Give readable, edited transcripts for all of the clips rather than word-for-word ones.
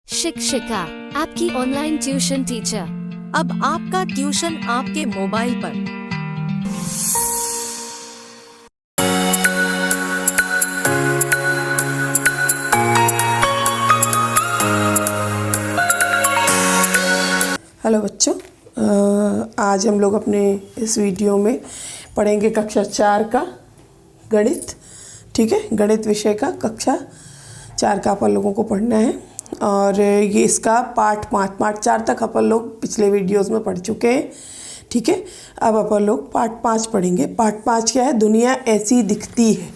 शिक्षिका, आपकी online tuition teacher. अब आपका ट्यूशन आपके मोबाइल पर। हेलो बच्चों, आज हम लोग अपने इस वीडियो में पढ़ेंगे कक्षा 4 का गणित। ठीक है, गणित विषय का कक्षा 4 का अपन लोगों को पढ़ना है और ये इसका पार्ट 4 तक अपन लोग पिछले वीडियोस में पढ़ चुके हैं। ठीक है, अब अपन लोग पार्ट 5 पढ़ेंगे। पार्ट 5 क्या है? दुनिया ऐसी दिखती है।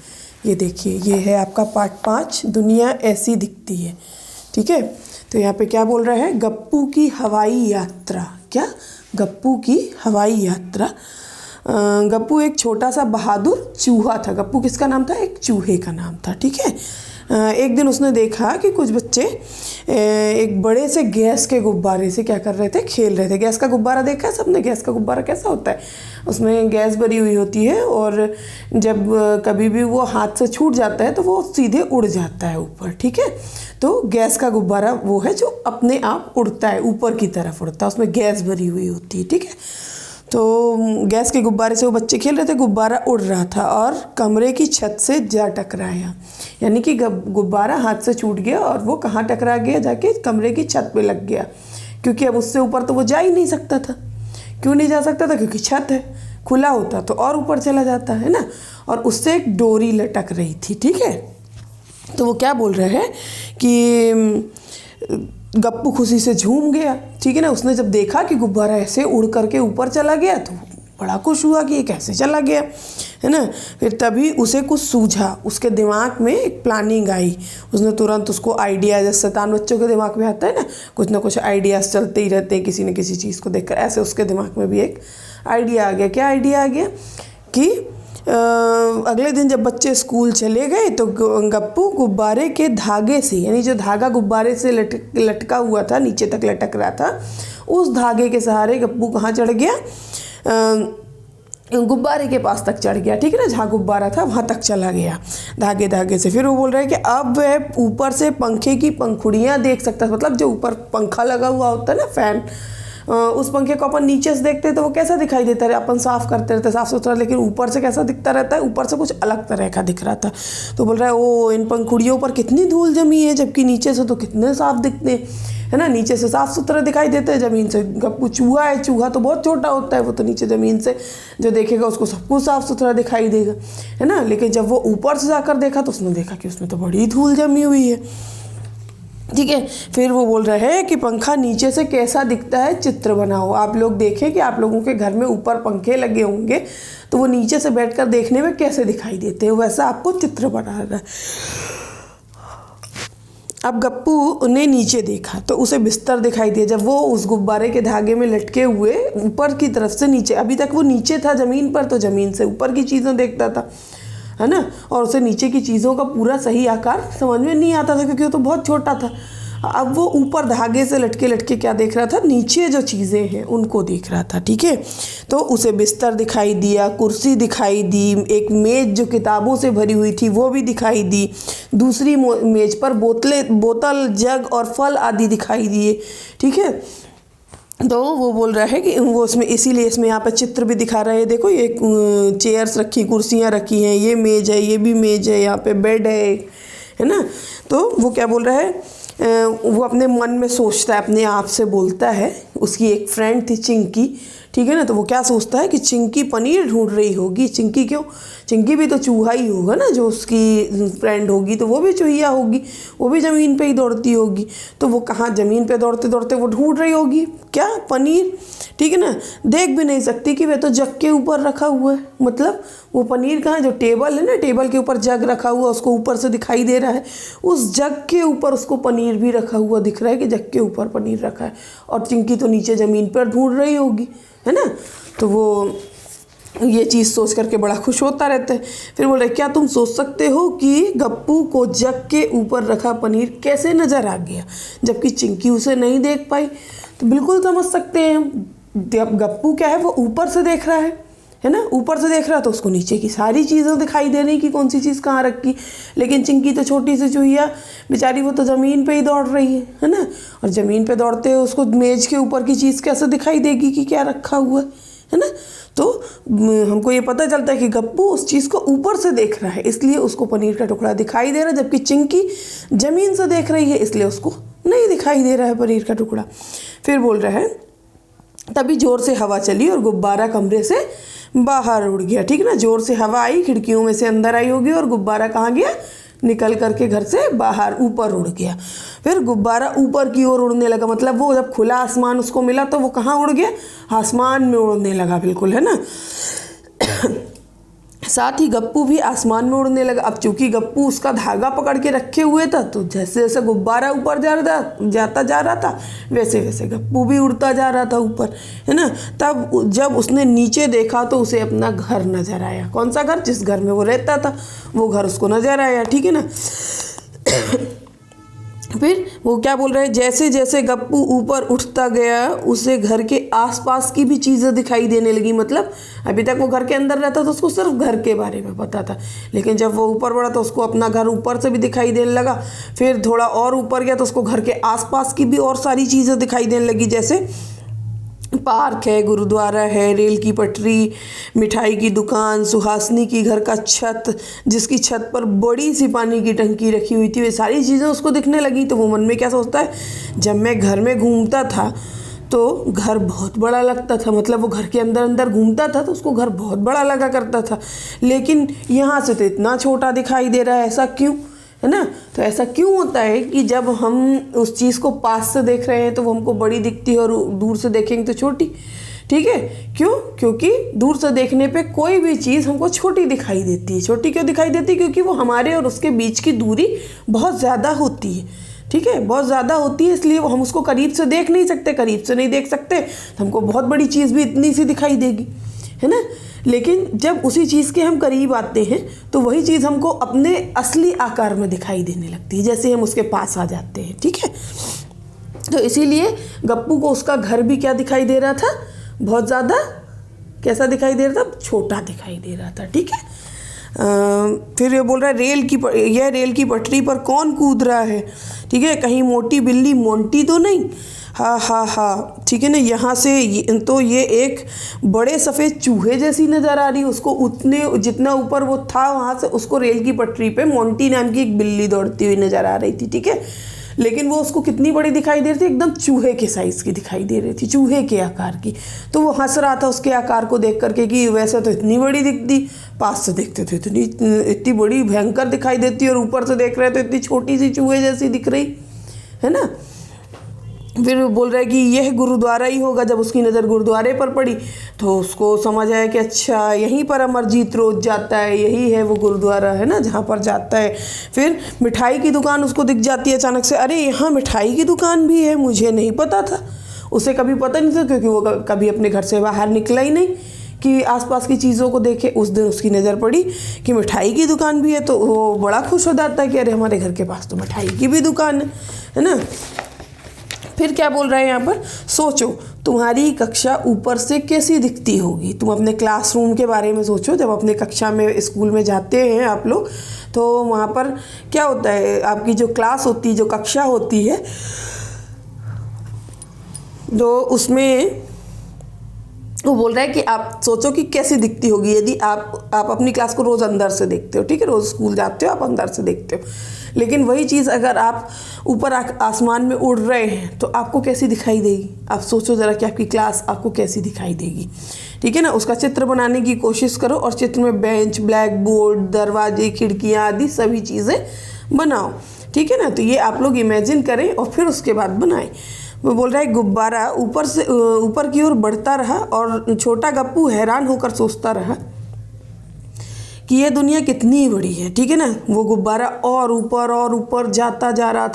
ये देखिए, ये है आपका पार्ट 5, दुनिया ऐसी दिखती है। ठीक है, तो यहाँ पे क्या बोल रहा है? गप्पू की हवाई यात्रा। क्या? गप्पू की हवाई यात्रा। गप्पू एक छोटा सा बहादुर चूहा था। गप्पू किसका नाम था? एक चूहे का नाम था। ठीक है, एक दिन उसने देखा कि कुछ बच्चे एक बड़े से गैस के गुब्बारे से क्या कर रहे थे? खेल रहे थे। गैस का गुब्बारा देखा है सबने? गैस का गुब्बारा कैसा होता है? उसमें गैस भरी हुई होती है और जब कभी भी वो हाथ से छूट जाता है तो वो सीधे उड़ जाता है ऊपर। ठीक है, तो गैस का गुब्बारा वो है जो अपने आप उड़ता है, ऊपर की तरफ उड़ता है, उसमें गैस भरी हुई होती है। ठीक है, तो गैस के गुब्बारे से वो बच्चे खेल रहे थे, गुब्बारा उड़ रहा था और कमरे की छत से जा टकराया। यानी कि गुब्बारा हाथ से छूट गया और वो कहाँ टकरा गया? जाके कमरे की छत पे लग गया, क्योंकि अब उससे ऊपर तो वो जा ही नहीं सकता था। क्यों नहीं जा सकता था? क्योंकि छत है, खुला होता तो और ऊपर चला जाता है ना। और उससे एक डोरी लटक रही थी। ठीक है, तो वो क्या बोल रहे हैं कि गप्पू खुशी से झूम गया। ठीक है ना, उसने जब देखा कि गुब्बारा ऐसे उड़ करके ऊपर चला गया तो बड़ा खुश हुआ कि ये कैसे चला गया, है ना। फिर तभी उसे कुछ सूझा, उसके दिमाग में एक प्लानिंग आई। उसने तुरंत उसको आइडिया, जैसे शैतान बच्चों के दिमाग में आता है ना कुछ आइडियाज़ चलते ही रहते हैं किसी न किसी चीज़ को देखकर, ऐसे उसके दिमाग में भी एक आइडिया आ गया। क्या आइडिया आ गया? कि अगले दिन जब बच्चे स्कूल चले गए तो गप्पू गुब्बारे के धागे से, यानी जो धागा गुब्बारे से लटका हुआ था, नीचे तक लटक रहा था, उस धागे के सहारे गप्पू कहाँ चढ़ गया? गुब्बारे के पास तक चढ़ गया। ठीक है ना, जहाँ गुब्बारा था वहाँ तक चला गया धागे से। फिर वो बोल रहा है कि अब वह ऊपर से पंखे की पंखुड़ियाँ देख सकता है। मतलब जो ऊपर पंखा लगा हुआ होता है ना, फैन, उस पंखे को अपन नीचे से देखते हैं तो वो कैसा दिखाई देता है? अपन साफ़ करते रहते साफ़ सुथरा, लेकिन ऊपर से कैसा दिखता रहता है? ऊपर से कुछ अलग तरह का दिख रहा था। तो बोल रहा है, ओ इन पंखुड़ियों पर कितनी धूल जमी है, जबकि नीचे से तो कितने साफ दिखते हैं, है ना। नीचे से साफ़ सुथरा दिखाई देते हैं, ज़मीन से गप्पू चूहा है, चूहा तो बहुत छोटा होता है, वो तो नीचे ज़मीन से जो देखेगा उसको सब कुछ साफ़ सुथरा दिखाई देगा, है ना। लेकिन जब वो ऊपर से जाकर देखा तो उसने देखा कि उसमें तो बड़ी धूल जमी हुई है। ठीक है, फिर वो बोल रहे हैं कि पंखा नीचे से कैसा दिखता है, चित्र बनाओ। आप लोग देखें कि आप लोगों के घर में ऊपर पंखे लगे होंगे तो वो नीचे से बैठकर देखने में कैसे दिखाई देते हैं, वैसा आपको चित्र बनाना है। अब गप्पू ने नीचे देखा तो उसे बिस्तर दिखाई दिया। जब वो उस गुब्बारे के धागे में लटके हुए ऊपर की तरफ से नीचे, अभी तक वो नीचे था ज़मीन पर, तो ज़मीन से ऊपर की चीज़ें देखता था, है ना, और उसे नीचे की चीज़ों का पूरा सही आकार समझ में नहीं आता था क्योंकि वो तो बहुत छोटा था। अब वो ऊपर धागे से लटके क्या देख रहा था? नीचे जो चीज़ें हैं उनको देख रहा था। ठीक है, तो उसे बिस्तर दिखाई दिया, कुर्सी दिखाई दी, एक मेज़ जो किताबों से भरी हुई थी वो भी दिखाई दी, दूसरी मेज़ पर बोतल, जग और फल आदि दिखाई दिए। ठीक है, तो वो बोल रहा है कि वो उसमें, इसीलिए इसमें यहाँ पे चित्र भी दिखा रहे हैं। देखो, ये चेयर्स रखी, कुर्सियाँ रखी हैं, ये मेज़ है, ये भी मेज़ है, यहाँ पे बेड है ना। तो वो क्या बोल रहा है? वो अपने मन में सोचता है, अपने आप से बोलता है। उसकी एक फ्रेंड थी चिंकी, ठीक है ना, तो वो क्या सोचता है कि चिंकी पनीर ढूंढ रही होगी। चिंकी क्यों? चिंकी भी तो चूहा ही होगा ना, जो उसकी फ्रेंड होगी तो वो भी चूहिया होगी, वो भी ज़मीन पे ही दौड़ती होगी। तो वो कहाँ ज़मीन पे दौड़ते दौड़ते वो ढूंढ रही होगी क्या? पनीर। ठीक है ना, देख भी नहीं सकती कि वह तो जग के ऊपर रखा हुआ है। मतलब वो पनीर कहाँ, जो टेबल है ना, टेबल के ऊपर जग रखा हुआ, उसको ऊपर से दिखाई दे रहा है, उस जग के ऊपर उसको पनीर भी रखा हुआ दिख रहा है कि जग के ऊपर पनीर रखा है, और चिंकी तो नीचे ज़मीन पर ढूंढ रही होगी, है ना। तो वो ये चीज़ सोच करके बड़ा खुश होता रहता है। फिर बोल रहे, क्या तुम सोच सकते हो कि गप्पू को जग के ऊपर रखा पनीर कैसे नज़र आ गया, जबकि चिंकी उसे नहीं देख पाई? तो बिल्कुल समझ सकते हैं, गप्पू क्या है, वो ऊपर से देख रहा है है ना, ऊपर से देख रहा तो उसको नीचे की सारी चीज़ें दिखाई दे रही कि कौन सी चीज़ कहाँ रखी। लेकिन चिंकी तो छोटी सी चूहिया बेचारी, वो तो ज़मीन पे ही दौड़ रही है ना, और ज़मीन पे दौड़ते हुए उसको मेज़ के ऊपर की चीज़ कैसे दिखाई देगी कि क्या रखा हुआ है ना। तो हमको ये पता चलता है कि गप्पू उस चीज़ को ऊपर से देख रहा है, इसलिए उसको पनीर का टुकड़ा दिखाई दे रहा है, जबकि चिंकी ज़मीन से देख रही है, इसलिए उसको नहीं दिखाई दे रहा है पनीर का टुकड़ा। फिर बोल रहा है तभी ज़ोर से हवा चली और गुब्बारा कमरे से बाहर उड़ गया। ठीक ना, ज़ोर से हवा आई, खिड़कियों में से अंदर आई होगी और गुब्बारा कहाँ गया, निकल करके घर से बाहर ऊपर उड़ गया। फिर गुब्बारा ऊपर की ओर उड़ने लगा, मतलब वो जब खुला आसमान उसको मिला तो वो कहाँ उड़ गया, आसमान में उड़ने लगा, बिल्कुल, है ना। साथ ही गप्पू भी आसमान में उड़ने लगा। अब चूंकि गप्पू उसका धागा पकड़ के रखे हुए था, तो जैसे जैसे गुब्बारा ऊपर जाता जा रहा था, वैसे वैसे गप्पू भी उड़ता जा रहा था ऊपर, है ना। तब जब उसने नीचे देखा तो उसे अपना घर नज़र आया। कौन सा घर, जिस घर में वो रहता था, वो घर उसको नज़र आया। ठीक है ना। फिर वो क्या बोल रहे हैं, जैसे जैसे गप्पू ऊपर उठता गया उसे घर के आसपास की भी चीज़ें दिखाई देने लगी। मतलब अभी तक वो घर के अंदर रहता तो उसको सिर्फ घर के बारे में पता था, लेकिन जब वो ऊपर बढ़ा तो उसको अपना घर ऊपर से भी दिखाई देने लगा। फिर थोड़ा और ऊपर गया तो उसको घर के आसपास की भी और सारी चीज़ें दिखाई देने लगी, जैसे पार्क है, गुरुद्वारा है, रेल की पटरी, मिठाई की दुकान, सुहासनी की घर का छत, जिसकी छत पर बड़ी सी पानी की टंकी रखी हुई थी, वे सारी चीज़ें उसको दिखने लगी। तो वो मन में क्या सोचता है, जब मैं घर में घूमता था तो घर बहुत बड़ा लगता था, मतलब वो घर के अंदर अंदर घूमता था तो उसको घर बहुत बड़ा लगा करता था, लेकिन यहाँ से तो इतना छोटा दिखाई दे रहा है, ऐसा क्यों, है ना। तो ऐसा क्यों होता है कि जब हम उस चीज़ को पास से देख रहे हैं तो वो हमको बड़ी दिखती है और दूर से देखेंगे तो छोटी। ठीक है, क्यों, क्योंकि दूर से देखने पे कोई भी चीज़ हमको छोटी दिखाई देती है। छोटी क्यों दिखाई देती है, क्योंकि वो हमारे और उसके बीच की दूरी बहुत ज़्यादा होती है। ठीक है, बहुत ज़्यादा होती है, इसलिए हम उसको करीब से देख नहीं सकते। करीब से नहीं देख सकते तो हमको बहुत बड़ी चीज़ भी इतनी सी दिखाई देगी, है ना। लेकिन जब उसी चीज़ के हम करीब आते हैं तो वही चीज़ हमको अपने असली आकार में दिखाई देने लगती है, जैसे हम उसके पास आ जाते हैं। ठीक है, तो इसीलिए गप्पू को उसका घर भी क्या दिखाई दे रहा था, बहुत ज़्यादा कैसा दिखाई दे रहा था, छोटा दिखाई दे रहा था। ठीक है। फिर ये बोल रहा है यह रेल की पटरी पर कौन कूद रहा है। ठीक है, कहीं मोटी बिल्ली मोंटी तो नहीं, हाँ हाँ हाँ, ठीक है ना। यहाँ से ये एक बड़े सफ़ेद चूहे जैसी नज़र आ रही, उसको उतने जितना ऊपर वो था वहाँ से उसको रेल की पटरी पे मोंटी नाम की एक बिल्ली दौड़ती हुई नज़र आ रही थी। ठीक है, लेकिन वो उसको कितनी बड़ी दिखाई दे रही थी, एकदम चूहे के साइज़ की दिखाई दे रही थी, चूहे के आकार की। तो वो हंस रहा था उसके आकार को देख करके कि वैसे तो इतनी बड़ी दिखती, पास से देखते थे इतनी बड़ी भयंकर दिखाई देती, और ऊपर से देख रहे तो इतनी छोटी सी चूहे जैसी दिख रही, है ना। फिर बोल रहा है कि यह गुरुद्वारा ही होगा। जब उसकी नज़र गुरुद्वारे पर पड़ी तो उसको समझ आया कि अच्छा यहीं पर अमरजीत रोज़ जाता है, यही है वो गुरुद्वारा, है ना, जहाँ पर जाता है। फिर मिठाई की दुकान उसको दिख जाती है अचानक से, अरे यहाँ मिठाई की दुकान भी है, मुझे नहीं पता था। उसे कभी पता नहीं था, क्योंकि वो कभी अपने घर से बाहर निकला ही नहीं कि आसपास की चीज़ों को देखे। उस दिन उसकी नज़र पड़ी कि मिठाई की दुकान भी है, तो वो बड़ा खुश हो जाता है कि अरे हमारे घर के पास तो मिठाई की भी दुकान है ना। फिर क्या बोल रहा है यहाँ पर, सोचो तुम्हारी कक्षा ऊपर से कैसी दिखती होगी। तुम अपने क्लासरूम के बारे में सोचो, जब अपने कक्षा में स्कूल में जाते हैं आप लोग, तो वहाँ पर क्या होता है, आपकी जो क्लास होती है, जो कक्षा होती है, तो उसमें वो बोल रहा है कि आप सोचो कि कैसी दिखती होगी यदि आप अपनी क्लास को रोज़ अंदर से देखते हो। ठीक है, रोज़ स्कूल जाते हो, आप अंदर से देखते हो, लेकिन वही चीज़ अगर आप ऊपर आसमान में उड़ रहे हैं तो आपको कैसी दिखाई देगी। आप सोचो ज़रा कि आपकी क्लास आपको कैसी दिखाई देगी। ठीक है ना, उसका चित्र बनाने की कोशिश करो और चित्र में बेंच, ब्लैक बोर्ड, दरवाजे, खिड़कियाँ आदि सभी चीज़ें बनाओ। ठीक है ना, तो ये आप लोग इमेजिन करें और फिर उसके बाद बनाएं। वो बोल रहा है गुब्बारा ऊपर की ओर बढ़ता रहा और छोटा गप्पू हैरान होकर सोचता रहा कि ये दुनिया कितनी बड़ी है। ठीक है ना, वो गुब्बारा और ऊपर जाता जा रहा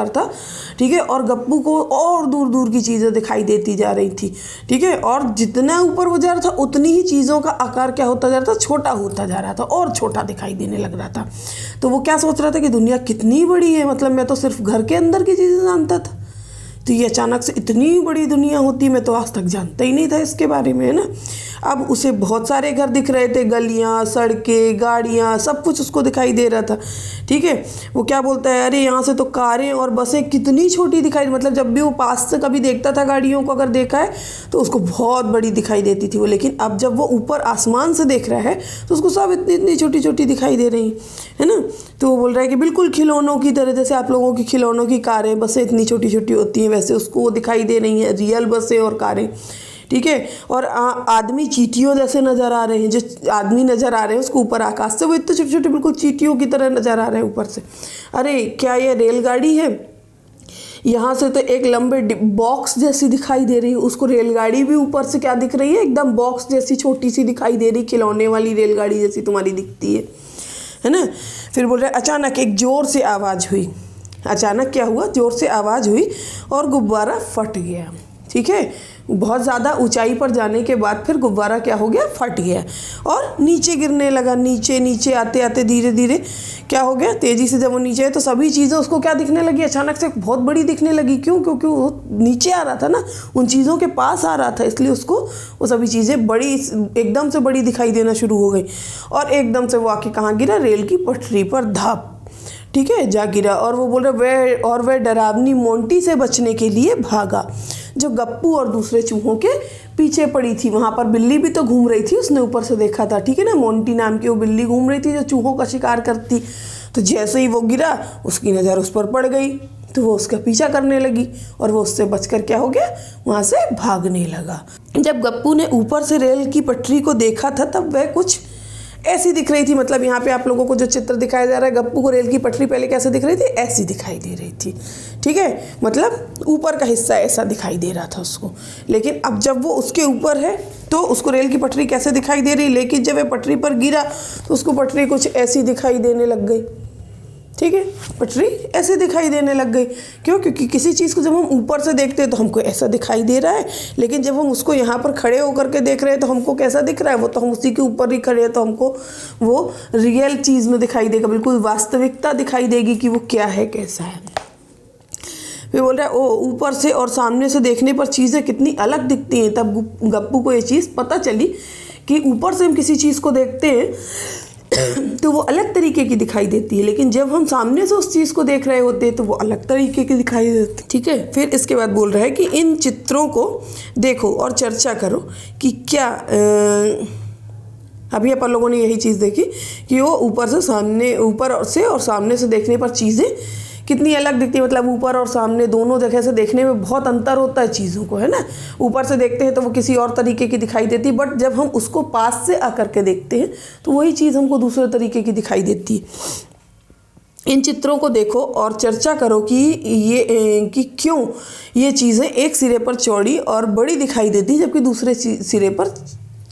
था। ठीक है, और गप्पू को और दूर दूर की चीज़ें दिखाई देती जा रही थी। ठीक है, और जितना ऊपर वो जा रहा था उतनी ही चीज़ों का आकार क्या होता जा रहा था, छोटा होता जा रहा था और छोटा दिखाई देने लग रहा था। तो वो क्या सोच रहा था कि दुनिया कितनी बड़ी है, मतलब मैं तो सिर्फ घर के अंदर की चीज़ें जानता था, तो ये अचानक से इतनी बड़ी दुनिया होती है, मैं तो आज तक जानता ही नहीं था इसके बारे में, है ना। अब उसे बहुत सारे घर दिख रहे थे, गलियाँ, सड़कें, गाड़ियाँ, सब कुछ उसको दिखाई दे रहा था, ठीक है। वो क्या बोलता है, अरे यहाँ से तो कारें और बसें कितनी छोटी दिखाई, मतलब जब भी वो पास से कभी देखता था गाड़ियों को, अगर देखा है तो उसको बहुत बड़ी दिखाई देती थी वो, लेकिन अब जब वो ऊपर आसमान से देख रहा है तो उसको सब इतनी इतनी छोटी छोटी दिखाई दे रही, है ना। तो वो बोल रहा है कि बिल्कुल खिलौनों की तरह, जैसे आप लोगों की खिलौनों की कारें, बसें इतनी छोटी छोटी होती हैं, वैसे उसको वो दिखाई दे रही हैं, रियल बसें और कारें, ठीक है। और आदमी चींटियों जैसे नज़र आ रहे हैं, जो आदमी नज़र आ रहे हैं उसको ऊपर आकाश से, वो इतने छोटे छोटे बिल्कुल चींटियों की तरह नज़र आ रहे हैं ऊपर से। अरे क्या ये रेलगाड़ी है, यहाँ से तो एक लंबे बॉक्स जैसी दिखाई दे रही है, उसको रेलगाड़ी भी ऊपर से क्या दिख रही है, एकदम बॉक्स जैसी छोटी सी दिखाई दे रही, खिलौने वाली रेलगाड़ी जैसी तुम्हारी दिखती है ना। फिर बोल रहे अचानक एक ज़ोर से आवाज़ हुई, अचानक क्या हुआ, ज़ोर से आवाज़ हुई और गुब्बारा फट गया, ठीक है। बहुत ज़्यादा ऊंचाई पर जाने के बाद फिर गुब्बारा क्या हो गया, फट गया और नीचे गिरने लगा। नीचे नीचे आते आते धीरे धीरे क्या हो गया, तेज़ी से जब वो नीचे है तो सभी चीज़ें उसको क्या दिखने लगी, अचानक से बहुत बड़ी दिखने लगी। क्यों? क्योंकि वो नीचे आ रहा था ना, उन चीज़ों के पास आ रहा था, इसलिए उसको वो सभी चीज़ें बड़ी, एकदम से बड़ी दिखाई देना शुरू हो गई। और एकदम से वो आके कहाँ गिरा, रेल की पटरी पर धाप, ठीक है, जा गिरा। और वो बोल रहे वह डरावनी मोंटी से बचने के लिए भागा, जो गप्पू और दूसरे चूहों के पीछे पड़ी थी। वहाँ पर बिल्ली भी तो घूम रही थी, उसने ऊपर से देखा था, ठीक है ना। मोंटी नाम की वो बिल्ली घूम रही थी जो चूहों का शिकार करती। तो जैसे ही वो गिरा, उसकी नज़र उस पर पड़ गई, तो वो उसका पीछा करने लगी और वो उससे बचकर क्या हो गया, वहाँ से भागने लगा। जब गप्पू ने ऊपर से रेल की पटरी को देखा था तब वह कुछ ऐसी दिख रही थी, मतलब यहाँ पे आप लोगों को जो चित्र दिखाया जा रहा है, गप्पू को रेल की पटरी पहले कैसे दिख रही थी, ऐसी दिखाई दे रही थी, ठीक है। मतलब ऊपर का हिस्सा ऐसा दिखाई दे रहा था उसको। लेकिन अब जब वो उसके ऊपर है तो उसको रेल की पटरी कैसे दिखाई दे रही, लेकिन जब वह पटरी पर गिरा तो उसको पटरी कुछ ऐसी दिखाई देने लग गई, ठीक है। पटरी ऐसे दिखाई देने लग गई। क्यों? क्योंकि किसी चीज़ को जब हम ऊपर से देखते हैं तो हमको ऐसा दिखाई दे रहा है, लेकिन जब हम उसको यहाँ पर खड़े होकर के देख रहे हैं तो हमको कैसा दिख रहा है, वो तो हम उसी के ऊपर ही खड़े हैं, तो हमको वो रियल चीज़ में दिखाई देगा, बिल्कुल वास्तविकता दिखाई देगी कि वो क्या है, कैसा है। फिर बोल रहा है ओ ऊपर से और सामने से देखने पर चीज़ें कितनी अलग दिखती हैं। तब गप्पू को ये चीज़ पता चली कि ऊपर से हम किसी चीज़ को देखते हैं तो वो अलग तरीके की दिखाई देती है, लेकिन जब हम सामने से उस चीज़ को देख रहे होते हैं तो वो अलग तरीके की दिखाई देती है, ठीक है। फिर इसके बाद बोल रहा है कि इन चित्रों को देखो और चर्चा करो कि क्या अभी अपन लोगों ने यही चीज़ देखी कि वो ऊपर से और सामने से देखने पर चीज़ें कितनी अलग दिखती है। मतलब ऊपर और सामने दोनों जगह से देखने में बहुत अंतर होता है चीज़ों को, है ना। ऊपर से देखते हैं तो वो किसी और तरीके की दिखाई देती है, बट जब हम उसको पास से आकर के देखते हैं तो वही चीज़ हमको दूसरे तरीके की दिखाई देती है। इन चित्रों को देखो और चर्चा करो कि क्यों ये चीज़ें एक सिरे पर चौड़ी और बड़ी दिखाई देती है जबकि दूसरे सिरे पर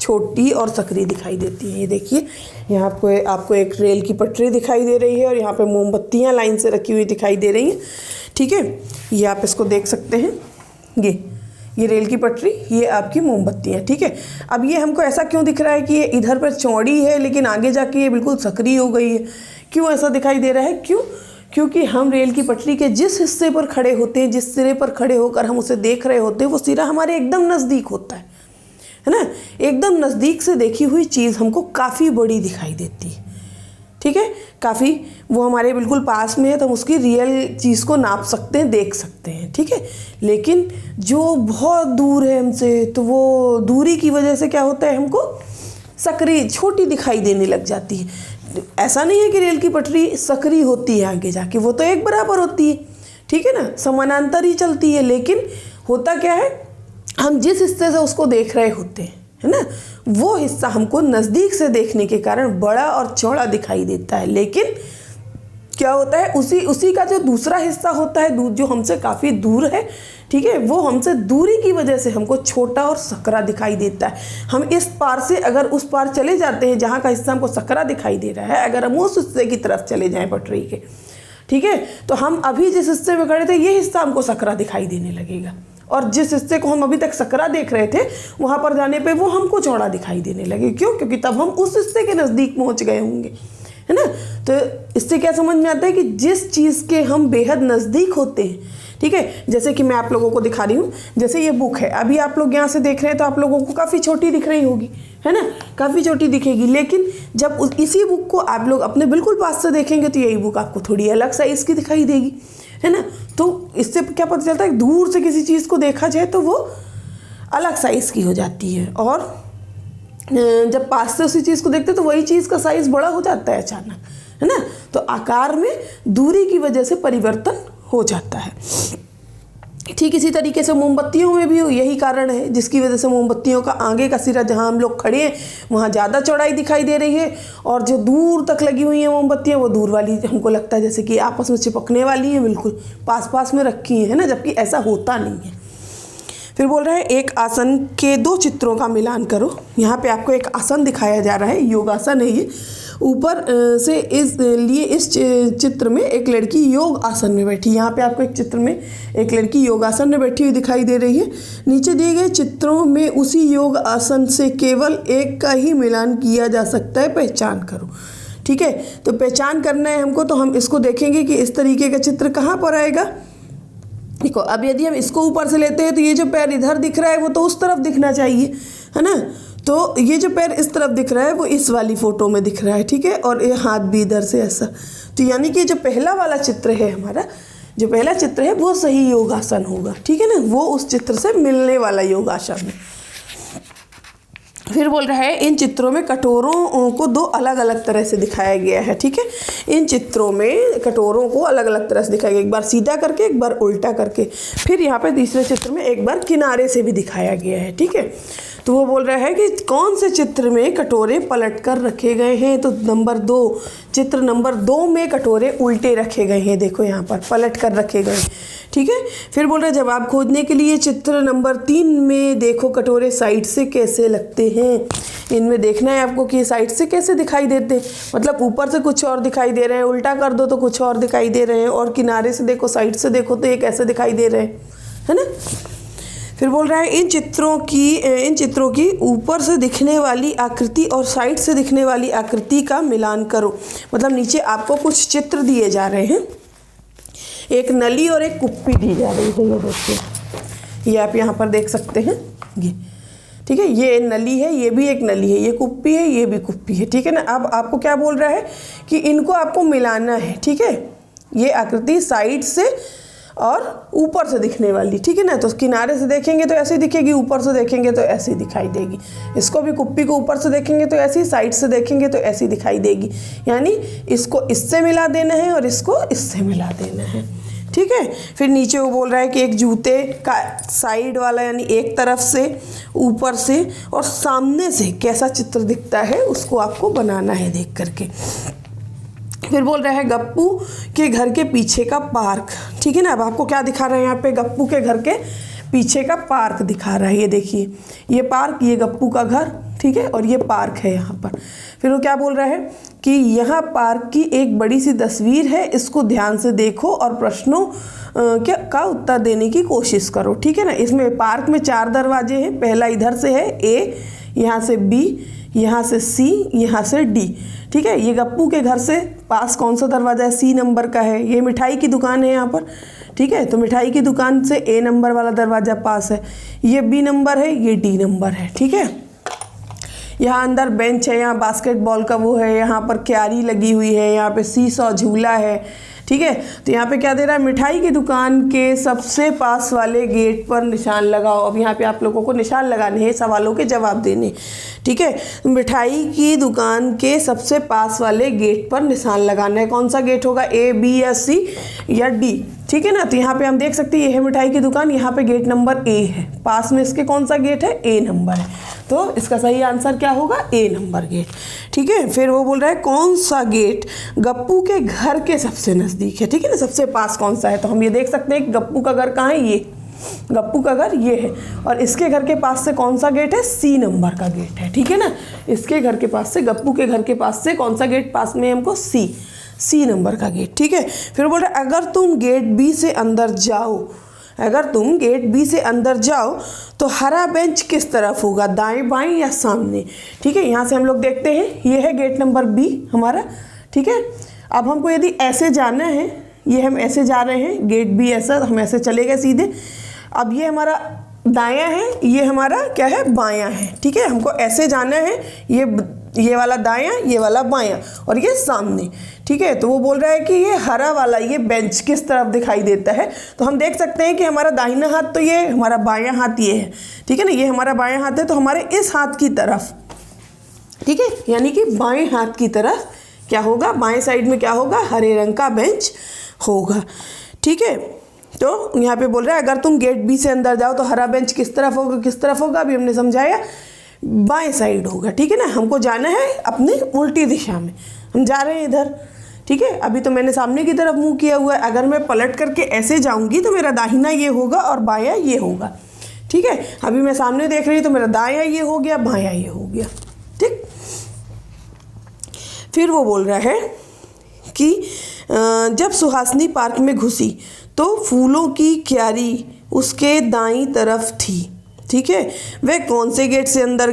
छोटी और सकरी दिखाई देती है। ये देखिए, यहाँ आपको एक रेल की पटरी दिखाई दे रही है और यहाँ पे मोमबत्तियाँ लाइन से रखी हुई दिखाई दे रही हैं, ठीक है। ये आप इसको देख सकते हैं, ये रेल की पटरी, ये आपकी मोमबत्तियाँ, ठीक है। अब ये हमको ऐसा क्यों दिख रहा है कि ये इधर पर चौड़ी है लेकिन आगे जाके ये बिल्कुल सकरी हो गई है, क्यों ऐसा दिखाई दे रहा है? क्योंकि हम रेल की पटरी के जिस हिस्से पर खड़े होते हैं, जिस सिरे पर खड़े होकर हम उसे देख रहे होते हैं, वो सिरा हमारे एकदम नज़दीक होता है ना। एकदम नज़दीक से देखी हुई चीज़ हमको काफ़ी बड़ी दिखाई देती है, ठीक है। काफ़ी वो हमारे बिल्कुल पास में है तो हम उसकी रियल चीज़ को नाप सकते हैं, देख सकते हैं, ठीक है। लेकिन जो बहुत दूर है हमसे तो वो दूरी की वजह से क्या होता है, हमको सकरी छोटी दिखाई देने लग जाती है। ऐसा नहीं है कि रेल की पटरी सकरी होती है आगे जाके, वो तो एक बराबर होती है, ठीक है ना, समानांतर ही चलती है। लेकिन होता क्या है, हम जिस हिस्से से उसको देख रहे होते हैं, है ना, वो हिस्सा हमको नज़दीक से देखने के कारण बड़ा और चौड़ा दिखाई देता है। लेकिन क्या होता है, उसी का जो दूसरा हिस्सा होता है जो हमसे काफ़ी दूर है, ठीक है, वो हमसे दूरी की वजह से हमको छोटा और सकरा दिखाई देता है। हम इस पार से अगर उस पार चले जाते हैं जहाँ का हिस्सा हमको सकरा दिखाई दे रहा है, अगर हम उस हिस्से की तरफ चले जाएँ पटरी के, ठीक है, तो हम अभी जिस हिस्से में खड़े थे ये हिस्सा हमको सकरा दिखाई देने लगेगा, और जिस हिस्से को हम अभी तक सकरा देख रहे थे वहाँ पर जाने पे वो हमको चौड़ा दिखाई देने लगे। क्यों? क्योंकि तब हम उस हिस्से के नज़दीक पहुँच गए होंगे, है ना। तो इससे क्या समझ में आता है कि जिस चीज़ के हम बेहद नज़दीक होते हैं, ठीक है। जैसे कि मैं आप लोगों को दिखा रही हूँ, जैसे ये बुक है, अभी आप लोग यहाँ से देख रहे हैं तो आप लोगों को काफ़ी छोटी दिख रही होगी, है ना, काफ़ी छोटी दिखेगी। लेकिन जब इसी बुक को आप लोग अपने बिल्कुल पास से देखेंगे तो यही बुक आपको थोड़ी अलग साइज़ की दिखाई देगी, है ना। तो इससे क्या पता चलता है, दूर से किसी चीज़ को देखा जाए तो वो अलग साइज़ की हो जाती है, और जब पास से उसी चीज़ को देखते हैं तो वही चीज़ का साइज़ बड़ा हो जाता है अचानक, है ना। तो आकार में दूरी की वजह से परिवर्तन हो जाता है। ठीक इसी तरीके से मोमबत्तियों में भी यही कारण है, जिसकी वजह से मोमबत्तियों का आगे का सिरा जहाँ हम लोग खड़े हैं वहाँ ज़्यादा चौड़ाई दिखाई दे रही है, और जो दूर तक लगी हुई हैं मोमबत्तियाँ वो दूर वाली हमको लगता है जैसे कि आपस में चिपकने वाली हैं, बिल्कुल पास पास में रखी हैं, है ना, जबकि ऐसा होता नहीं है। फिर बोल रहा है एक आसन के दो चित्रों का मिलान करो। यहाँ पे आपको एक आसन दिखाया जा रहा है, योगासन है ये। ऊपर से इस चित्र में एक लड़की योग आसन में बैठी, यहाँ पे आपको एक चित्र में एक लड़की योग आसन में बैठी हुई दिखाई दे रही है। नीचे दिए गए चित्रों में उसी योग आसन से केवल एक का ही मिलान किया जा सकता है, पहचान करो। ठीक है, तो पहचान करना है हमको, तो हम इसको देखेंगे कि इस तरीके का चित्र कहाँ पर आएगा। देखो, अब यदि हम इसको ऊपर से लेते हैं तो ये जो पैर इधर दिख रहा है वो तो उस तरफ दिखना चाहिए, है ना। तो ये जो पैर इस तरफ दिख रहा है वो इस वाली फ़ोटो में दिख रहा है, ठीक है, और ये हाथ भी इधर से ऐसा। तो यानी कि जो पहला वाला चित्र है हमारा, जो पहला चित्र है वो सही योगासन होगा, ठीक है ना, वो उस चित्र से मिलने वाला योगासन है। फिर बोल रहा है इन चित्रों में कटोरों को दो अलग अलग तरह से दिखाया गया है, ठीक है। इन चित्रों में कटोरों को अलग अलग तरह से दिखाया गया, एक बार सीधा करके, एक बार उल्टा करके, फिर यहाँ पे तीसरे चित्र में एक बार किनारे से भी दिखाया गया है, ठीक है। तो वो बोल रहा है कि कौन से चित्र में कटोरे पलट कर रखे गए हैं। तो नंबर 2, चित्र नंबर 2 में कटोरे उल्टे रखे गए हैं, देखो यहाँ पर पलट कर रखे गए, ठीक है। फिर बोल रहे हैं जवाब खोजने के लिए चित्र नंबर 3 में देखो कटोरे साइड से कैसे लगते हैं। इनमें देखना है आपको कि साइड से कैसे दिखाई देते हैं, मतलब ऊपर से कुछ और दिखाई दे रहे हैं, उल्टा कर दो तो कुछ और दिखाई दे रहे हैं, और किनारे से देखो, साइड से देखो तो ये कैसे दिखाई दे रहे हैं, है ना। फिर बोल रहा है इन चित्रों की ऊपर से दिखने वाली आकृति और साइड से दिखने वाली आकृति का मिलान करो। मतलब नीचे आपको कुछ चित्र दिए जा रहे हैं, एक नली और एक कुप्पी दी जा रही है, ये देखिए, ये आप यहाँ पर देख सकते हैं, ये ठीक है, ये नली है, ये भी एक नली है, ये कुप्पी है, ये भी कुप्पी है, ठीक है ना। अब आपको क्या बोल रहा है कि इनको आपको मिलाना है, ठीक है, ये आकृति साइड से और ऊपर से दिखने वाली, ठीक है ना। तो किनारे से देखेंगे तो ऐसी दिखेगी, ऊपर से देखेंगे तो ऐसी दिखाई देगी। इसको भी कुप्पी को ऊपर से देखेंगे तो ऐसी, साइड से देखेंगे तो ऐसी दिखाई देगी। यानी इसको इससे मिला देना है और इसको इससे मिला देना है, ठीक है। फिर नीचे वो बोल रहा है कि एक जूते का साइड वाला यानी एक तरफ से, ऊपर से और सामने से कैसा चित्र दिखता है उसको आपको बनाना है देख करके। फिर बोल रहा है गप्पू के घर के पीछे का पार्क, ठीक है ना। अब आपको क्या दिखा रहा है यहाँ पे, गप्पू के घर के पीछे का पार्क दिखा रहा है, ये देखिए, ये पार्क, ये गप्पू का घर, ठीक है, और ये पार्क है यहाँ पर। फिर वो क्या बोल रहा है कि यहाँ पार्क की एक बड़ी सी तस्वीर है, इसको ध्यान से देखो और प्रश्नों का उत्तर देने की कोशिश करो, ठीक है ना। इसमें पार्क में 4 दरवाजे हैं, पहला इधर से है A, यहाँ से B, यहाँ से C, यहाँ से D, ठीक है। ये गप्पू के घर से पास कौन सा दरवाज़ा है, C नंबर का है। ये मिठाई की दुकान है यहाँ पर, ठीक है, तो मिठाई की दुकान से A नंबर वाला दरवाज़ा पास है। ये B नंबर है, ये D नंबर है, ठीक है। यहाँ अंदर बेंच है, यहाँ बास्केटबॉल का वो है, यहाँ पर क्यारी लगी हुई है, यहाँ पे सीसॉ झूला है, ठीक है। तो यहाँ पे क्या दे रहा है, मिठाई की दुकान के सबसे पास वाले गेट पर निशान लगाओ। अब यहाँ पे आप लोगों को निशान लगाने हैं, सवालों के जवाब देने, ठीक है। मिठाई की दुकान के सबसे पास वाले गेट पर निशान लगाना है। कौन सा गेट होगा, A, B या C या D, ठीक है ना। तो यहाँ पे हम देख सकते हैं ये है मिठाई की दुकान, यहाँ पे गेट नंबर A है, पास में इसके कौन सा गेट है, A नंबर है। तो इसका सही आंसर क्या होगा, A नंबर गेट, ठीक है। फिर वो बोल रहा है कौन सा गेट गप्पू के घर के सबसे नज़दीक है, ठीक है ना, सबसे पास कौन सा है। तो हम ये देख सकते हैं कि गप्पू का घर कहाँ है, ये गप्पू का घर ये है, और इसके घर के पास से कौन सा गेट है, C नंबर का गेट है, ठीक है ना। इसके घर के पास से, गप्पू के घर के पास से कौन सा गेट पास में है हमको, C नंबर का गेट, ठीक है। फिर बोल रहा है अगर तुम गेट B से अंदर जाओ, अगर तुम गेट B से अंदर जाओ तो हरा बेंच किस तरफ होगा, दाएं बाएं या सामने, ठीक है। यहाँ से हम लोग देखते हैं, ये है गेट नंबर B हमारा, ठीक है। अब हमको यदि ऐसे जाना है, ये हम ऐसे जा रहे हैं, गेट भी ऐसा, हम ऐसे चले गए सीधे। अब ये हमारा दायां है, ये हमारा क्या है, बायां है, ठीक है। हमको ऐसे जाना है, ये वाला दायां, ये वाला बायां और ये सामने, ठीक है। तो वो बोल रहा है कि ये हरा वाला ये बेंच किस तरफ दिखाई देता है। तो हम देख सकते हैं कि हमारा दाहिना हाथ तो ये, हमारा बायां हाथ ये है, ठीक है ना। ये हमारा बायां हाथ है, तो हमारे इस हाथ की तरफ, ठीक है, यानी कि बाएं हाथ की तरफ क्या होगा, बाएं साइड में क्या होगा, हरे रंग का बेंच होगा, ठीक है। तो यहाँ पे बोल रहा है अगर तुम गेट बी से अंदर जाओ तो हरा बेंच किस तरफ होगा, किस तरफ होगा, अभी हमने समझाया, बाएं साइड होगा, ठीक है ना। हमको जाना है अपनी उल्टी दिशा में, हम जा रहे हैं इधर, ठीक है। अभी तो मैंने सामने की तरफ मुंह किया हुआ है, अगर मैं पलट करके ऐसे जाऊंगी तो मेरा दाहिना ये होगा और बायां ये होगा, ठीक है। अभी मैं सामने देख रही हूँ तो मेरा दायां ये हो गया, बायां ये हो गया, ठीक। फिर वो बोल रहा है कि जब सुहासिनी पार्क में घुसी तो फूलों की क्यारी उसके दाईं तरफ थी, ठीक है। वह कौन से गेट से अंदर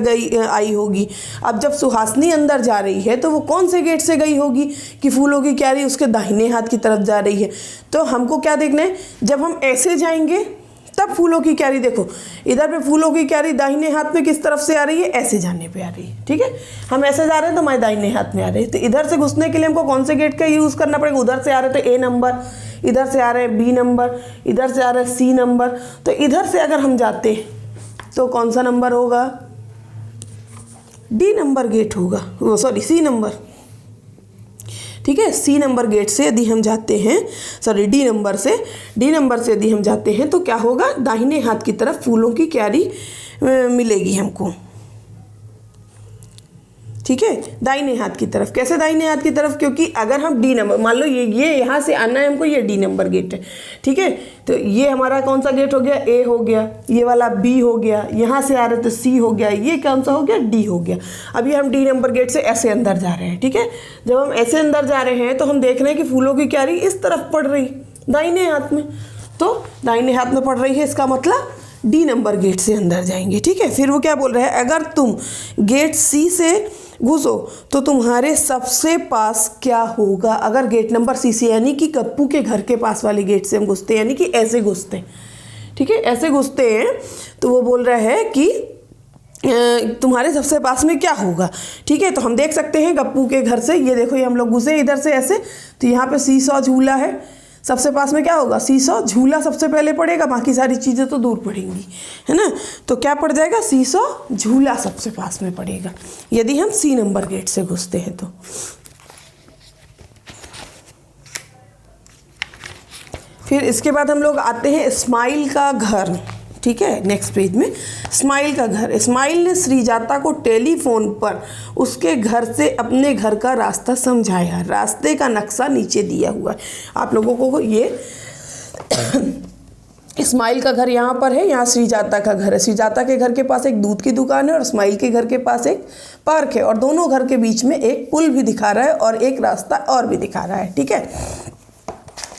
आई होगी। अब जब सुहासिनी अंदर जा रही है तो वो कौन से गेट से गई होगी कि फूलों की क्यारी उसके दाहिने हाथ की तरफ जा रही है। तो हमको क्या देखना है, जब हम ऐसे जाएंगे तब फूलों की क्यारी, देखो इधर पे फूलों की क्यारी दाहिने हाथ में किस तरफ से आ रही है, ऐसे जाने पे आ रही है, ठीक है। हम ऐसे जा रहे हैं तो हमारे दाहिने हाथ में आ रहे हैं। तो इधर से घुसने के लिए हमको कौन से गेट का यूज़ करना पड़ेगा, उधर से आ रहे तो ए नंबर, इधर से आ रहे हैं बी नंबर, इधर से आ रहे हैं सी नंबर। तो इधर से अगर हम जाते तो कौन सा नंबर होगा, डी नंबर गेट होगा, वो सॉरी सी नंबर, ठीक है। सी नंबर गेट से यदि हम जाते हैं, सॉरी डी नंबर से यदि हम जाते हैं तो क्या होगा, दाहिने हाथ की तरफ फूलों की क्यारी मिलेगी हमको, ठीक है। दाहिने हाथ की तरफ, कैसे दाहिने हाथ की तरफ, क्योंकि अगर हम डी नंबर, मान लो ये यहाँ से आना है हमको, ये डी नंबर गेट है, ठीक है। तो ये हमारा कौन सा गेट हो गया, ए हो गया, ये वाला बी हो गया, यहाँ से आ रहे तो सी हो गया, ये कौन सा हो गया, डी हो गया। अभी हम डी नंबर गेट से ऐसे अंदर जा रहे हैं, ठीक है। जब हम ऐसे अंदर जा रहे हैं तो हम देख रहे हैं कि फूलों की क्यारी इस तरफ पड़ रही, दाहिने हाथ में, तो दाहिने हाथ में पड़ रही है, इसका मतलब डी नंबर गेट से अंदर जाएंगे, ठीक है। फिर वो क्या बोल रहा है, अगर तुम गेट सी से घुसो तो तुम्हारे सबसे पास क्या होगा। अगर गेट नंबर सी से, यानी कि गप्पू के घर के पास वाले गेट से हम घुसते हैं, यानी कि ऐसे घुसते हैं, ठीक है, ऐसे घुसते हैं, तो वो बोल रहा है कि तुम्हारे सबसे पास में क्या होगा, ठीक है। तो हम देख सकते हैं गप्पू के घर से, ये देखो ये हम लोग घुसे इधर से ऐसे, तो यहाँ पे सीसॉ झूला है, सबसे पास में क्या होगा, सीसॉ झूला सबसे पहले पड़ेगा, बाकी सारी चीज़ें तो दूर पड़ेंगी, है ना। तो क्या पड़ जाएगा, सीसॉ झूला सबसे पास में पड़ेगा यदि हम सी नंबर गेट से घुसते हैं तो। फिर इसके बाद हम लोग आते हैं स्माइल का घर, ठीक है। नेक्स्ट पेज में स्माइल का घर। स्माइल ने श्रीजाता को टेलीफोन पर उसके घर से अपने घर का रास्ता समझाया। रास्ते का नक्शा नीचे दिया हुआ है, आप लोगों को ये स्माइल का घर यहाँ पर है, यहाँ श्रीजाता का घर है। श्रीजाता के घर के पास एक दूध की दुकान है और स्माइल के घर के पास एक पार्क है, और दोनों घर के बीच में एक पुल भी दिखा रहा है और एक रास्ता और भी दिखा रहा है, ठीक है।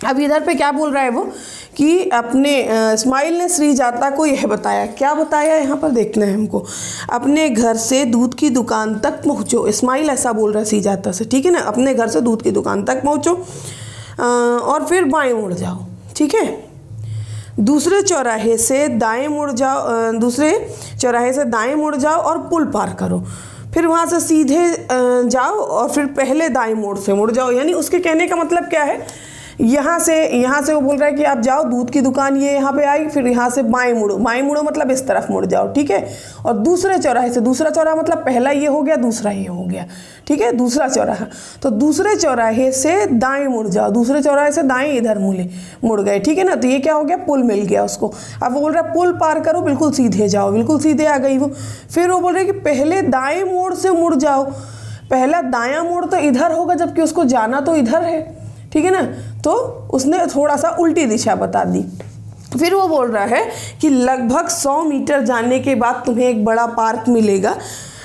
अब इधर पे क्या बोल रहा है वो कि अपने स्माइल ने श्रीजाता को यह बताया, क्या बताया यहाँ पर देखना है हमको, अपने घर से दूध की दुकान तक पहुँचो। स्माइल ऐसा बोल रहा है श्रीजाता से, ठीक है ना। अपने घर से दूध की दुकान तक पहुँचो और फिर बाएं मुड़ जाओ, ठीक है। दूसरे चौराहे से दाएं मुड़ जाओ और पुल पार करो। फिर वहाँ से सीधे जाओ और फिर पहले दाएं मोड़ से मुड़ जाओ। यानी उसके कहने का मतलब क्या है, यहाँ से वो बोल रहा है कि आप जाओ, दूध की दुकान ये यहाँ पे आई, फिर यहाँ से बाएं मुड़ो मतलब इस तरफ मुड़ जाओ, ठीक है। और दूसरे चौराहे से, दूसरा चौराहा मतलब पहला ये हो गया, दूसरा ये हो गया, ठीक है, दूसरा चौराहा। तो दूसरे चौराहे से दाएं मुड़ जाओ, दूसरे चौराहे से दाएं इधर मुड़ गए, ठीक है ना। तो ये क्या हो गया, पुल मिल गया उसको। अब वो बोल रहा है पुल पार करो, बिल्कुल सीधे जाओ, बिल्कुल सीधे आ गई वो। फिर वो बोल रहे कि पहले दाएं मोड़ से मुड़ जाओ। पहला दायां मोड़ तो इधर होगा, जबकि उसको जाना तो इधर है, ठीक है ना। तो उसने थोड़ा सा उल्टी दिशा बता दी। फिर वो बोल रहा है कि लगभग 100 मीटर जाने के बाद तुम्हें एक बड़ा पार्क मिलेगा,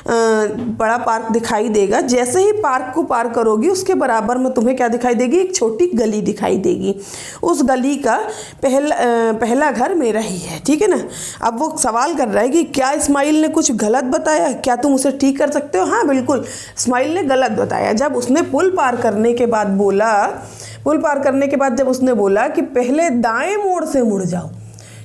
बड़ा पार्क दिखाई देगा। जैसे ही पार्क को पार करोगी उसके बराबर में तुम्हें क्या दिखाई देगी, एक छोटी गली दिखाई देगी। उस गली का पहला घर मेरा ही है, ठीक है ना। अब वो सवाल कर रहा है कि क्या स्माइल ने कुछ गलत बताया, क्या तुम उसे ठीक कर सकते हो। हाँ बिल्कुल, स्माइल ने गलत बताया। जब उसने पुल पार करने के बाद बोला पुल पार करने के बाद जब उसने बोला कि पहले दाएं मोड़ से मुड़ जाओ,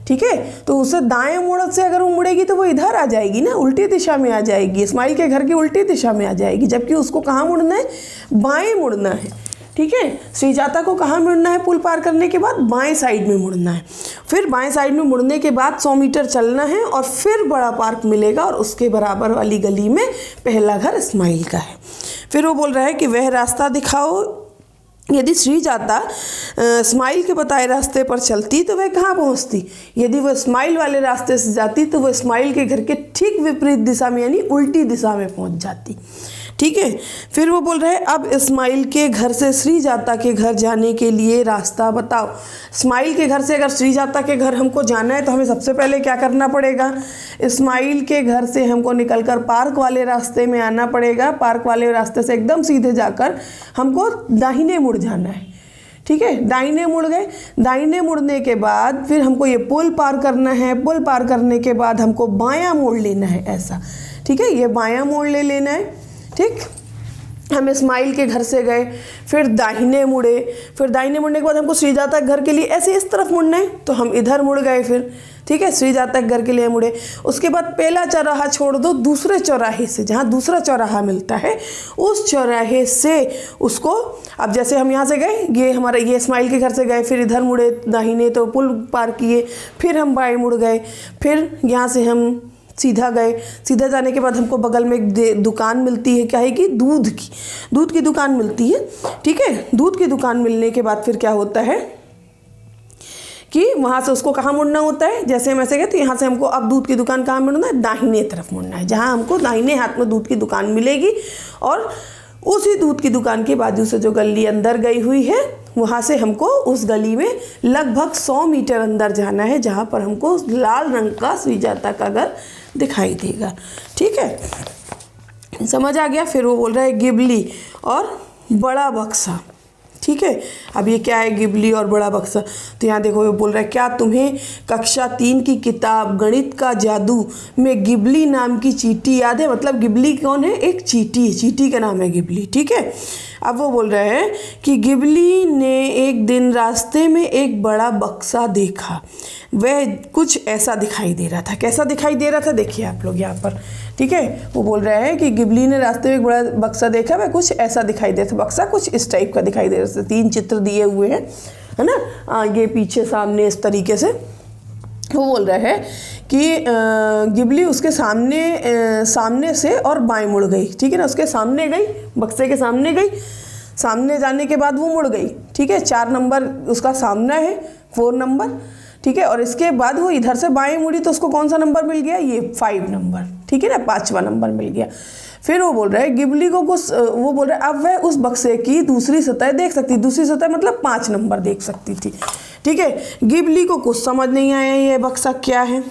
ठीक है, तो उसे दाएं मोड़ से अगर वो मुड़ेगी तो वो इधर आ जाएगी ना, उल्टी दिशा में आ जाएगी, इस्माइल के घर की उल्टी दिशा में आ जाएगी, जबकि उसको कहाँ मुड़ना है, बाएं मुड़ना है, ठीक है। श्रीजाता को कहाँ मुड़ना है पुल पार करने के बाद, बाएं साइड में मुड़ना है। फिर बाएं साइड में मुड़ने के बाद 100 मीटर चलना है और फिर बड़ा पार्क मिलेगा और उसके बराबर वाली गली में पहला घर इस्माइल का है। फिर वो बोल रहा है कि वह रास्ता दिखाओ। यदि श्रीजाता इस्माइल के बताए रास्ते पर चलती तो वह कहाँ पहुँचती, यदि वह इस्माइल वाले रास्ते से जाती तो वह इस्माइल के घर के ठीक विपरीत दिशा में यानी उल्टी दिशा में पहुँच जाती, ठीक है। फिर वो बोल रहे हैं अब इस्माइल के घर से श्रीजाता के घर जाने के लिए रास्ता बताओ। इस्माइल के घर से अगर श्रीजाता के घर हमको जाना है तो हमें सबसे पहले क्या करना पड़ेगा, इस्माइल के घर से हमको निकलकर पार्क वाले रास्ते में आना पड़ेगा। पार्क वाले रास्ते से एकदम सीधे जाकर हमको दाहिने मुड़ जाना है, ठीक है। दाहिने मुड़ गए, दाहिने मुड़ने के बाद फिर हमको ये पुल पार करना है। पुल पार करने के बाद हमको बायां मोड़ लेना है, ऐसा, ठीक है, ये बायां मोड़ ले लेना है, ठीक। हम इस्माइल के घर से गए, फिर दाहिने मुड़े, फिर दाहिने मुड़ने के बाद हमको श्रीजाता के घर के लिए ऐसे इस तरफ मुड़ना है तो हम इधर मुड़ गए फिर, ठीक है, श्रीजाता के घर के लिए मुड़े। उसके बाद पहला चौराहा छोड़ दो, दूसरे चौराहे से, जहाँ दूसरा चौराहा मिलता है उस चौराहे से उसको, अब जैसे हम यहाँ से गए, ये हमारा ये इस्माइल के घर से गए, फिर इधर मुड़े दाहिने तो पुल पार किए, फिर हम बाएं मुड़ गए, फिर यहाँ से हम सीधा गए। सीधा जाने के बाद हमको बगल में एक दुकान मिलती है, क्या है कि दूध की दुकान मिलती है, ठीक है। दूध की दुकान मिलने के बाद फिर क्या होता है कि वहाँ से उसको कहाँ मुड़ना होता है, जैसे हम ऐसे गए तो यहाँ से हमको अब दूध की दुकान कहाँ मुड़ना है, दाहिने तरफ मुड़ना है, जहाँ हमको दाहिने हाथ में दूध की दुकान मिलेगी और उसी दूध की दुकान के बाजू से जो गली अंदर गई हुई है वहाँ से हमको उस गली में लगभग 100 मीटर अंदर जाना है, जहाँ पर हमको लाल रंग का श्रीजाता का घर दिखाई देगा, ठीक है, समझ आ गया। फिर वो बोल रहा है गिबली और बड़ा बक्सा, ठीक है। अब ये क्या है, गिबली और बड़ा बक्सा, तो यहाँ देखो ये बोल रहा है क्या तुम्हें कक्षा 3 की किताब गणित का जादू में गिबली नाम की चींटी याद है। मतलब गिबली कौन है, एक चींटी है, चींटी का नाम है गिबली, ठीक है। अब वो बोल रहे हैं कि गिबली ने एक दिन रास्ते में एक बड़ा बक्सा देखा, वह कुछ ऐसा दिखाई दे रहा था। कैसा दिखाई दे रहा था देखिए आप लोग यहाँ पर, ठीक है। वो बोल रहे हैं कि गिबली ने रास्ते में एक बड़ा बक्सा देखा, वह कुछ ऐसा दिखाई दे रहा था। बक्सा कुछ इस टाइप का दिखाई दे रहा था, 3 चित्र दिए हुए हैं, है ना, आगे पीछे सामने इस तरीके से। वो बोल रहे हैं कि गिबली उसके सामने से और बाएं मुड़ गई, ठीक है ना, उसके सामने गई, बक्से के सामने गई, सामने जाने के बाद वो मुड़ गई, ठीक है। 4 नंबर उसका सामना है, 4 नंबर, ठीक है। और इसके बाद वो इधर से बाएं मुड़ी तो उसको कौन सा नंबर मिल गया, ये 5 नंबर, ठीक है ना, 5वां नंबर मिल गया। फिर वो बोल रहा है गिबली को कुछ, वो बोल रहा है अब वह उस बक्से की दूसरी सतह देख सकती, दूसरी सतह मतलब 5 नंबर देख सकती थी, ठीक है। गिबली को कुछ समझ नहीं आया ये बक्सा क्या है।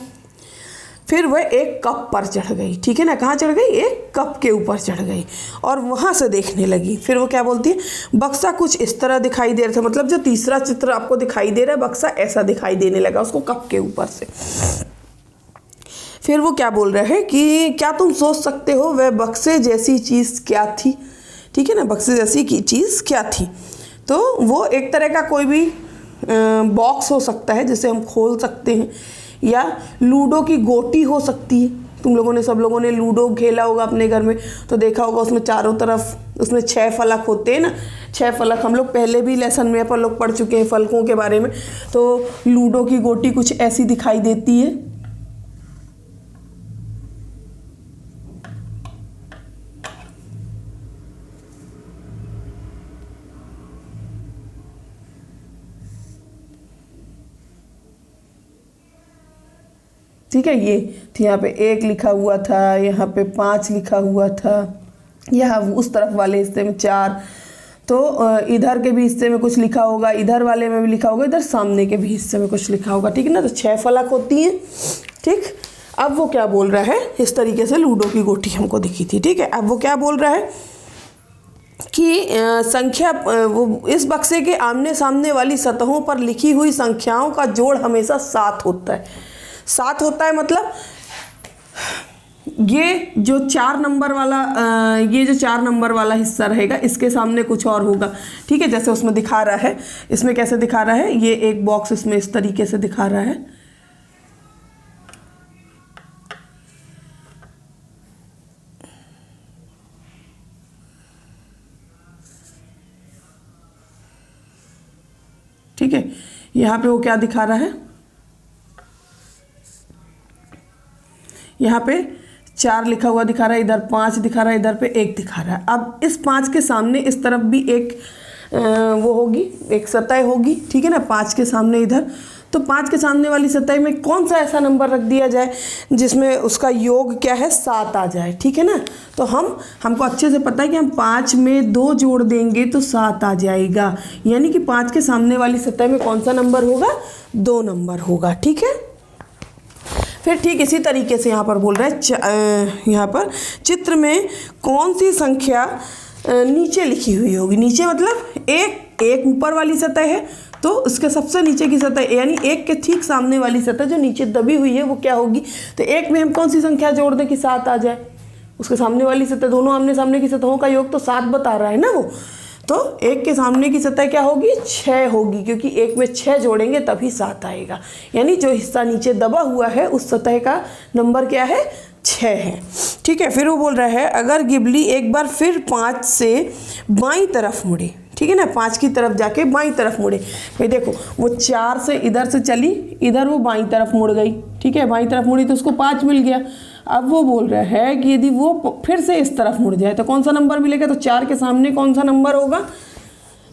फिर वह एक कप पर चढ़ गई, ठीक है ना, कहाँ चढ़ गई, एक कप के ऊपर चढ़ गई और वहाँ से देखने लगी। फिर वो क्या बोलती है, बक्सा कुछ इस तरह दिखाई दे रहा था, मतलब जो तीसरा चित्र आपको दिखाई दे रहा है बक्सा ऐसा दिखाई देने लगा उसको कप के ऊपर से। फिर वो क्या बोल रहे हैं कि क्या तुम सोच सकते हो वह बक्से जैसी चीज़ क्या थी, ठीक है ना, बक्से जैसी की चीज़ क्या थी। तो वो एक तरह का कोई भी बॉक्स हो सकता है जिसे हम खोल सकते हैं, या लूडो की गोटी हो सकती है। तुम लोगों ने, सब लोगों ने लूडो खेला होगा अपने घर में तो देखा होगा उसमें चारों तरफ उसमें 6 फलक होते हैं ना, 6 फलक। हम लोग पहले भी लेसन में अपन लोग पढ़ चुके हैं फलकों के बारे में। तो लूडो की गोटी कुछ ऐसी दिखाई देती है, ठीक है। ये तो यहाँ पे 1 लिखा हुआ था, यहाँ पे 5 लिखा हुआ था, यहाँ उस तरफ वाले हिस्से में 4, तो इधर के भी हिस्से में कुछ लिखा होगा, इधर वाले में भी लिखा होगा, इधर सामने के भी हिस्से में कुछ लिखा होगा, ठीक है ना। तो 6 फलक होती हैं, ठीक। अब वो क्या बोल रहा है, इस तरीके से लूडो की गोटी हमको दिखी थी, ठीक है। अब वो क्या बोल रहा है कि संख्या, वो इस बक्से के आमने सामने वाली सतहों पर लिखी हुई संख्याओं का जोड़ हमेशा 7 होता है। 7 होता है मतलब ये जो 4 नंबर वाला ये जो 4 नंबर वाला हिस्सा रहेगा इसके सामने कुछ और होगा, ठीक है। जैसे उसमें दिखा रहा है, इसमें कैसे दिखा रहा है, ये एक बॉक्स इसमें इस तरीके से दिखा रहा है, ठीक है। यहाँ पे वो क्या दिखा रहा है, यहाँ पे 4 लिखा हुआ दिखा रहा है, इधर 5 दिखा रहा है, इधर पे 1 दिखा रहा है। अब इस 5 के सामने इस तरफ भी एक वो होगी, एक सतह होगी, ठीक है ना, 5 के सामने इधर। तो 5 के सामने वाली सतह में कौन सा ऐसा नंबर रख दिया जाए जिसमें उसका योग क्या है, 7 आ जाए, ठीक है ना। तो हमको अच्छे से पता है कि हम 5 में 2 जोड़ देंगे तो 7 आ जाएगा, यानी कि 5 के सामने वाली सतह में कौन सा नंबर होगा, 2 नंबर होगा, ठीक है। फिर ठीक इसी तरीके से यहाँ पर बोल रहा है, यहाँ पर चित्र में कौन सी संख्या नीचे लिखी हुई होगी। नीचे मतलब एक ऊपर वाली सतह है तो उसके सबसे नीचे की सतह, यानी 1 के ठीक सामने वाली सतह जो नीचे दबी हुई है वो क्या होगी। तो 1 में हम कौन सी संख्या जोड़ दें कि 7 आ जाए, उसके सामने वाली सतह, दोनों आमने सामने की सतहों का योग तो 7 बता रहा है ना वो। तो 1 के सामने की सतह क्या होगी, 6 होगी, क्योंकि 1 में 6 जोड़ेंगे तभी 7 आएगा। यानी जो हिस्सा नीचे दबा हुआ है उस सतह का नंबर क्या है, 6 है, ठीक है। फिर वो बोल रहा है अगर गिबली एक बार फिर 5 से बाईं तरफ मुड़े, ठीक है ना, 5 की तरफ जाके बाईं तरफ मुड़े। भाई देखो वो 4 से इधर से चली, इधर वो बाईं तरफ मुड़ गई, ठीक है, बाईं तरफ मुड़ी तो उसको 5 मिल गया। अब वो बोल रहा है कि यदि वो फिर से इस तरफ मुड़ जाए तो कौन सा नंबर मिलेगा। तो 4 के सामने कौन सा नंबर होगा,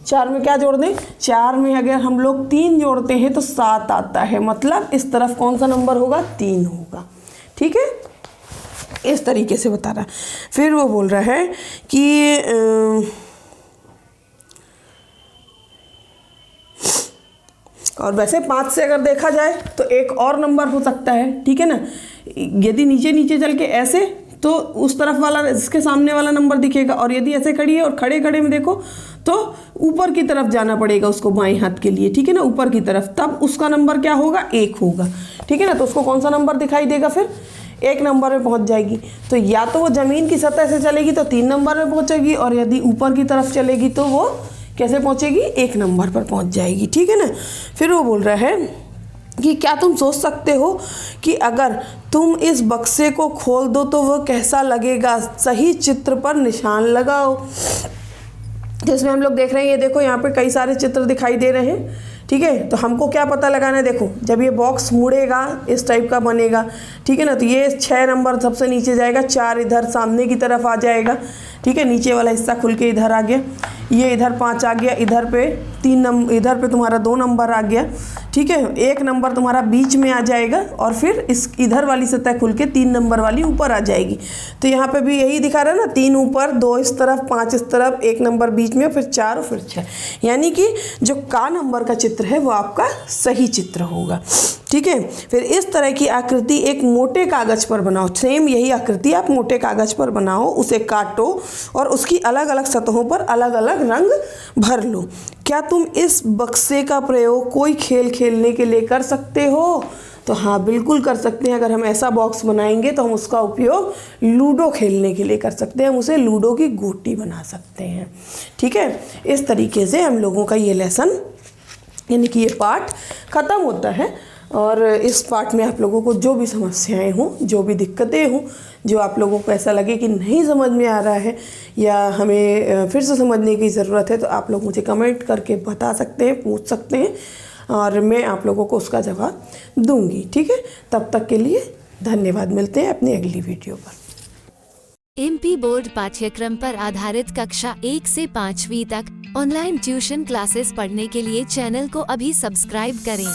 4 में क्या जोड़ दें, 4 में अगर हम लोग 3 जोड़ते हैं तो 7 आता है, मतलब इस तरफ कौन सा नंबर होगा, 3 होगा, ठीक है। इस तरीके से बता रहा है। फिर वो बोल रहा है कि और वैसे 5 से अगर देखा जाए तो एक और नंबर हो सकता है, ठीक है ना। यदि नीचे नीचे चल के ऐसे तो उस तरफ वाला, इसके सामने वाला नंबर दिखेगा, और यदि ऐसे खड़ी है और खड़े खड़े में देखो तो ऊपर की तरफ जाना पड़ेगा उसको बाएं हाथ के लिए, ठीक है ना, ऊपर की तरफ, तब उसका नंबर क्या होगा, 1 होगा, ठीक है ना। तो उसको कौन सा नंबर दिखाई देगा, फिर 1 नंबर में पहुंच जाएगी। तो या तो वो ज़मीन की सतह से चलेगी तो 3 नंबर में पहुंचेगी, और यदि ऊपर की तरफ चलेगी तो वो कैसे पहुंचेगी, 1 नंबर पर पहुंच जाएगी, ठीक है ना। फिर वो बोल रहा है कि क्या तुम सोच सकते हो कि अगर तुम इस बक्से को खोल दो तो वह कैसा लगेगा, सही चित्र पर निशान लगाओ। जिसमें हम लोग देख रहे हैं, ये देखो यहाँ पे कई सारे चित्र दिखाई दे रहे हैं, ठीक है। तो हमको क्या पता लगाना है, देखो जब ये बॉक्स मुड़ेगा इस टाइप का बनेगा, ठीक है ना, तो ये 6 नंबर सबसे नीचे जाएगा, 4 इधर सामने की तरफ आ जाएगा, ठीक है, नीचे वाला हिस्सा खुल के इधर आ गया, ये इधर 5 आ गया, इधर पे 3 नंबर, इधर पे तुम्हारा 2 नंबर आ गया, ठीक है, 1 नंबर तुम्हारा बीच में आ जाएगा, और फिर इस इधर वाली सतह खुल के 3 नंबर वाली ऊपर आ जाएगी। तो यहाँ पे भी यही दिखा रहा है ना, 3 ऊपर, 2 इस तरफ, 5 इस तरफ, 1 नंबर बीच में, फिर 4 और फिर 6, यानी कि जो का नंबर का चित्र है वो आपका सही चित्र होगा, ठीक है। फिर इस तरह की आकृति एक मोटे कागज पर बनाओ, सेम यही आकृति आप मोटे कागज पर बनाओ, उसे काटो और उसकी अलग अलग सतहों पर अलग अलग रंग भर लो। क्या तुम इस बक्से का प्रयोग कोई खेल खेलने के लिए कर सकते हो। तो हाँ, बिल्कुल कर सकते हैं। अगर हम ऐसा बॉक्स बनाएंगे तो हम उसका उपयोग लूडो खेलने के लिए कर सकते हैं, हम उसे लूडो की गोटी बना सकते हैं, ठीक है। इस तरीके से हम लोगों का ये लेसन, यानी कि ये पाठ ख़त्म होता है। और इस पाठ में आप लोगों को जो भी समस्याएं हों, जो भी दिक्कतें हों, जो आप लोगों को ऐसा लगे कि नहीं समझ में आ रहा है या हमें फिर से समझने की ज़रूरत है, तो आप लोग मुझे कमेंट करके बता सकते हैं, पूछ सकते हैं, और मैं आप लोगों को उसका जवाब दूंगी, ठीक है। तब तक के लिए धन्यवाद, मिलते हैं अपनी अगली वीडियो पर। एमपी बोर्ड पाठ्यक्रम पर आधारित कक्षा 1 से 5वीं तक ऑनलाइन ट्यूशन क्लासेस पढ़ने के लिए चैनल को अभी सब्सक्राइब करें।